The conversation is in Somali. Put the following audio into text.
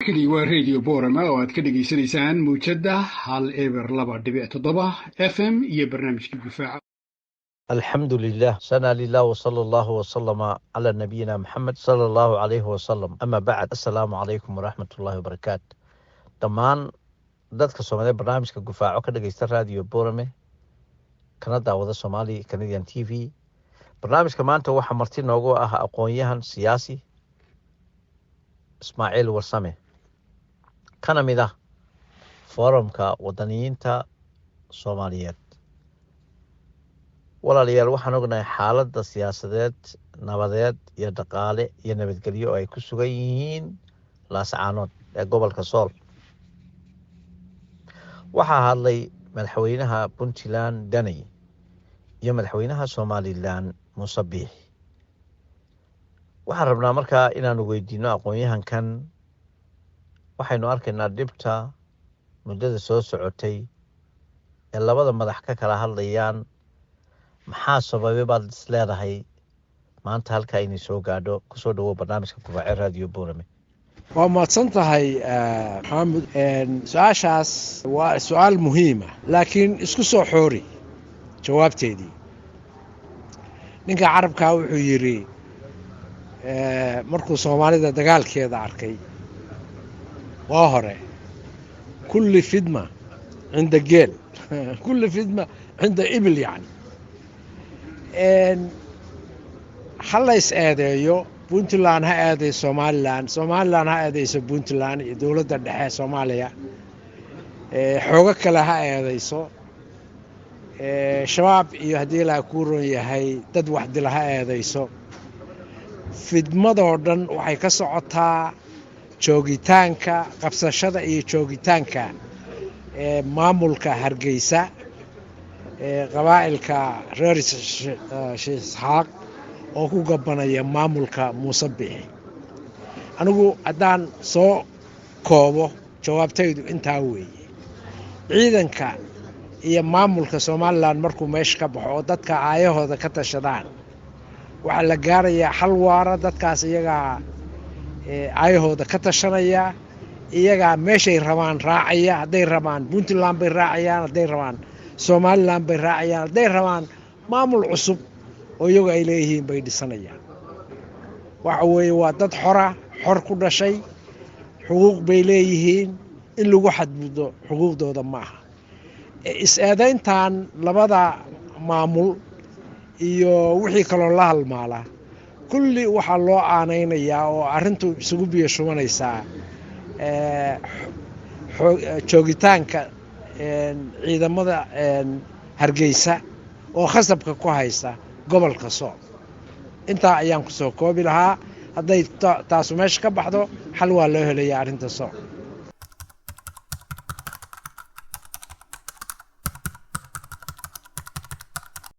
halkani waa radio Boorama oo aad ka dhageysanaysaan muujada hal eber 2.7 FM iyo barnaamijka difaaca. الحمد لله سنة لله وصلى الله وسلم على نبينا محمد صلى الله عليه وسلم أما بعد السلام عليكم ورحمة الله وبركاته دمان dadka Soomaaliya barnaamijka gufaaco ka dhageysta radio Boorame kana daawada Somali Canadian TV barnaamijka maanta waxa marti noogu ah aqoon-yahan siyaasi Ismaaciil Warsame kana mid ah forumka wadaniyiinta Soomaaliyeed walaalayaal waxaan ognahay xaaladda siyaasadeed nabadeed iyo dhaqaale iyo nabadgelyo ay ku sugan yihiin laascaanood ee gobolka Sool waxaa hadlay madaxweynaha Puntland Danny iyo madaxweynaha Somaliland Muuse Biixi waxaan rabnaa markaa inaan weydiino aqoon-yahankan waxaynu arkaynaa dhibta muddada soo socotay ee labada madax ka kala hadlayaan maxaa sababay baad isleedahay maanta halka inay soo gaadho kusoo dhawo barnaamijka gufaaco radio Boorame waa mahadsan tahay maxamed su'aashaas waa su'aal muhiim ah laakiin isku soo xoori jawaabteedii ninka carabka wuxuu yiri markuu Soomaalida dagaalkeeda arkay waa hore kulli fidma cinda geel kulli fidma cinda ibil yani halays aadeeyo Puntland ha aaday Somaliland ha aadayso Puntland iyo dawladda dhexe Soomaaliya xooga kale ha aadayso shabaab iyo hadii la ku roon yahay dad wax dil ha aadayso fidmadoo dhan waxay ka socotaa joogitaanka qabsashada iyo joogitaanka maamulka Hargeysa qabaa'ilka reer Sheekh oo ku gabanaya maamulka Muuse Biixi anigu haddaan soo koobo jawaabtaydu intaa weeye ciidanka iyo maamulka Somaliland markuu meesha ka baxo oo dadka aayahooda ka tashadaan waxa la gaarayaa xal waara dadkaas iyaga aayahooda ka tashanaya iyaga meeshay rabaan raacaya haday rabaan Puntland bay raacayaan haday rabaan Somaliland bay raacayaan haday rabaan maamul cusub oo iyagu ay leeyihiin bay dhisanayaan waxa weeye waa dad xor ku dhashay xuquuq bay leeyihiin in lagu xadgudbo xuquuqdooda maaha is-aadayntan labada maamul iyo wixii kale la halmaala kulli waxa loo aanaynayaa oo arintu isugu biyo shubanaysaa joogitaanka ciidamada Hargeysa oo khasabka ku haysta gobolka Sool inta ayaan ku soo koobi lahaa haday taas meesha ka baxdo xal waa loo helayaa arinta Sool